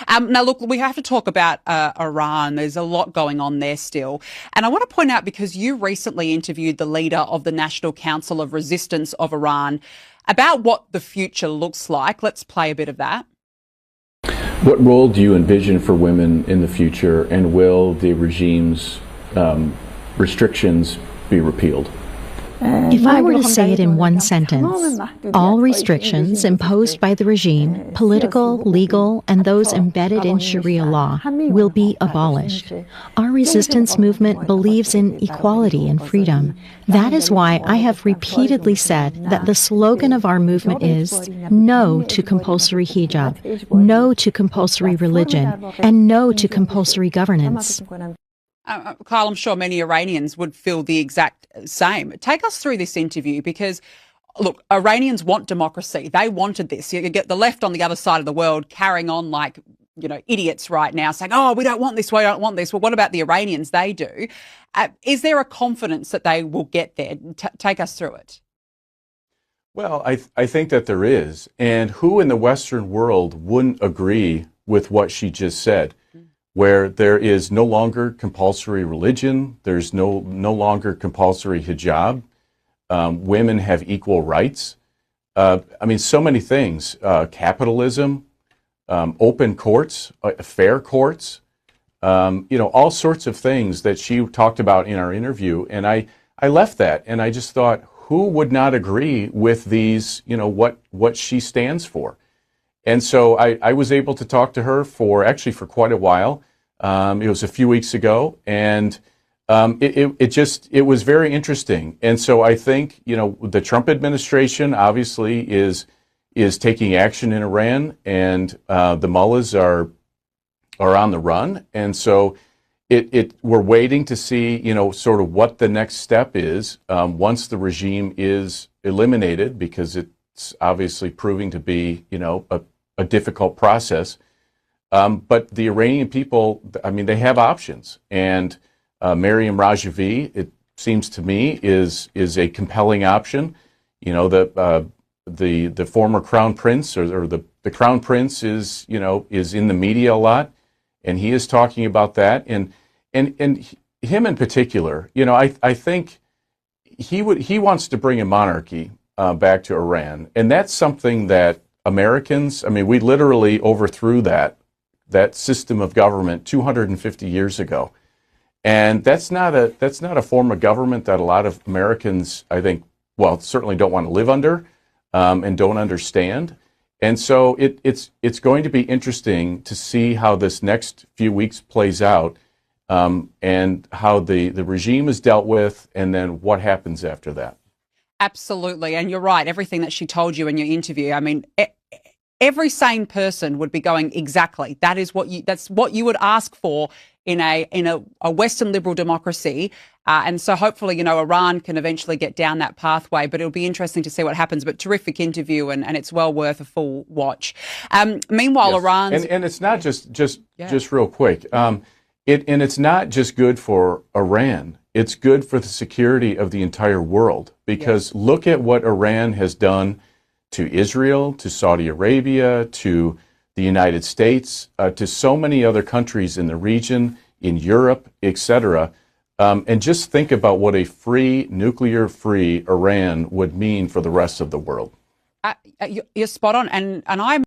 Now, look, we have to talk about Iran. There's a lot going on there still. And I want to point out, because you recently interviewed the leader of the National Council of Resistance of Iran about what the future looks like. Let's play a bit of that. What role do you envision for women in the future, and will the regime's restrictions be repealed? If I were to say it in one sentence, all restrictions imposed by the regime, political, legal, and those embedded in Sharia law, will be abolished. Our resistance movement believes in equality and freedom. That is why I have repeatedly said that the slogan of our movement is no to compulsory hijab, no to compulsory religion, and no to compulsory governance. Kyle, I'm sure many Iranians would feel the exact same. Take us through this interview, because, look, Iranians want democracy. They wanted this. You get the left on the other side of the world carrying on like, you know, idiots right now, saying, oh, we don't want this, we don't want this. Well, what about the Iranians? They do. Is there a confidence that they will get there? Take us through it. Well, I think that there is. And who in the Western world wouldn't agree with what she just said? Where there is no longer compulsory religion, there's no longer compulsory hijab, women have equal rights. I mean, so many things, capitalism, open courts, fair courts, you know, all sorts of things that she talked about in our interview. And I left that, and I just thought, who would not agree with these, you know, what she stands for? And so I was able to talk to her for quite a while. It was a few weeks ago, and it was very interesting. And so I think, you know, the Trump administration obviously is taking action in Iran, and the mullahs are on the run. And so we're waiting to see, you know, sort of what the next step is once the regime is eliminated, because it's obviously proving to be, you know, a difficult process. But the Iranian people, I mean, they have options. And Meriem Rejouy, it seems to me, is a compelling option. You know, the former crown prince, or the crown prince is in the media a lot, and he is talking about that. And him in particular, you know, I think he wants to bring a monarchy back to Iran. And that's something that Americans, I mean, we literally overthrew that system of government 250 years ago. And that's not a form of government that a lot of Americans, I think, well, certainly don't want to live under and don't understand. And so it's going to be interesting to see how this next few weeks plays out, and how the regime is dealt with, and then what happens after that. Absolutely. And you're right. Everything that she told you in your interview, I mean, every sane person would be going, exactly. That's what you would ask for in a Western liberal democracy. And so hopefully, you know, Iran can eventually get down that pathway, but it'll be interesting to see what happens. But terrific interview, and it's well worth a full watch. Meanwhile, yes. Iran's... And it's not just real quick. It's not just good for Iran. It's good for the security of the entire world, because look at what Iran has done to Israel, to Saudi Arabia, to the United States, to so many other countries in the region, in Europe, etc. And just think about what a free, nuclear-free Iran would mean for the rest of the world. You're spot on, and I'm